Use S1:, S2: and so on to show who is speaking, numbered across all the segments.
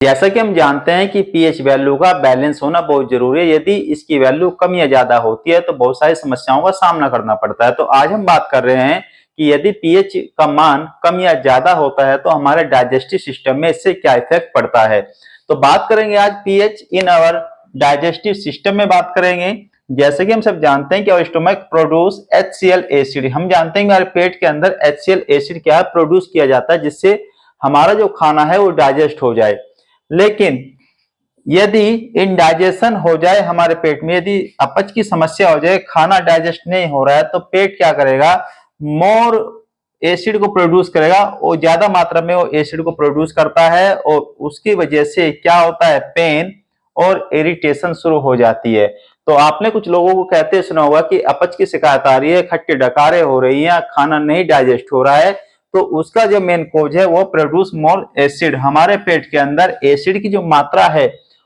S1: जैसा कि हम जानते हैं कि पीएच वैल्यू का बैलेंस होना बहुत जरूरी है। यदि इसकी वैल्यू कम या ज्यादा होती है तो बहुत सारी समस्याओं का सामना करना पड़ता है। तो आज हम बात कर रहे हैं कि यदि पीएच का मान कम या ज्यादा होता है तो हमारे डाइजेस्टिव सिस्टम में इससे क्या इफेक्ट पड़ता है। तो बात करेंगे आज pH in our digestive system में बात करेंगे। जैसे कि हम सब जानते हैं कि our stomach produce HCl acid. हम जानते हैं कि हमारे पेट के अंदर HCl एसिड क्या है, प्रोड्यूस किया जाता है, जिससे हमारा जो खाना है वो डाइजेस्ट हो जाए। लेकिन यदि इनडाइजेशन हो जाए हमारे पेट में, यदि अपच की समस्या हो जाए, खाना डाइजेस्ट नहीं हो रहा है, तो पेट क्या करेगा, मोर एसिड को प्रोड्यूस करेगा। वो ज्यादा मात्रा में वो एसिड को प्रोड्यूस करता है और उसकी वजह से क्या होता है, पेन और इरिटेशन शुरू हो जाती है। तो आपने कुछ लोगों को कहते सुना होगा कि अपच की शिकायत आ रही है, खट्टे डकारे हो रही है, खाना नहीं डाइजेस्ट हो रहा है। तो उसका जो मेन कोज है वो प्रोड्यूस मोर एसिड। हमारे पेट के अंदर एसिड की जो मात्रा है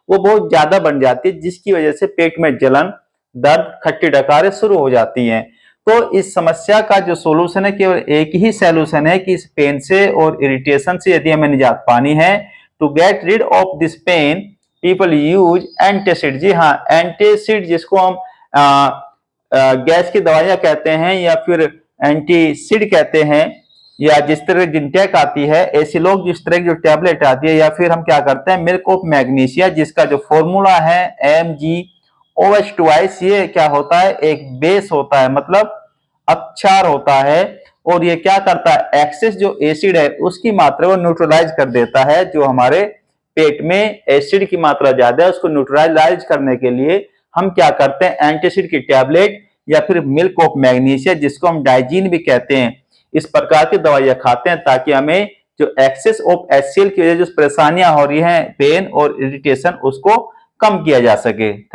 S1: वो बहुत ज्यादा बन जाती है, जिसकी वजह से पेट में जलन, दर्द, खट्टी डकारें शुरू हो जाती हैं। तो इस समस्या का जो सोल्यूशन है, केवल एक ही सोल्यूशन है कि इस पेन से और इरिटेशन से यदि हमें निजात पानी है, to get rid of this pain people use antacid. जी हाँ, एंटासिड जिसको हम गैस की दवाइयां कहते हैं या फिर एंटीसिड कहते हैं, या जिस तरह जिंटेक आती है, ऐसे लोग जिस तरह की जो टैबलेट आती है, या फिर हम क्या करते हैं, मिल्क ऑफ मैग्नीशिया, जिसका जो फॉर्मूला है MgOH2, ये क्या होता है, एक बेस होता है, मतलब अक्षार होता है। और ये क्या करता है, एक्सेस जो एसिड है उसकी मात्रा को न्यूट्रलाइज कर देता है। जो हमारे पेट में एसिड की मात्रा ज्यादा है उसको न्यूट्रलाइज करने के लिए हम क्या करते हैं, एंटासिड की टैबलेट या फिर मिल्क ऑफ मैग्नीशिया, जिसको हम डाइजीन भी कहते हैं, इस प्रकार की दवाइयां खाते हैं, ताकि हमें जो एक्सेस ऑफ HCl की वजह से जो परेशानियां हो रही हैं, पेन और इरिटेशन, उसको कम किया जा सके। थैंक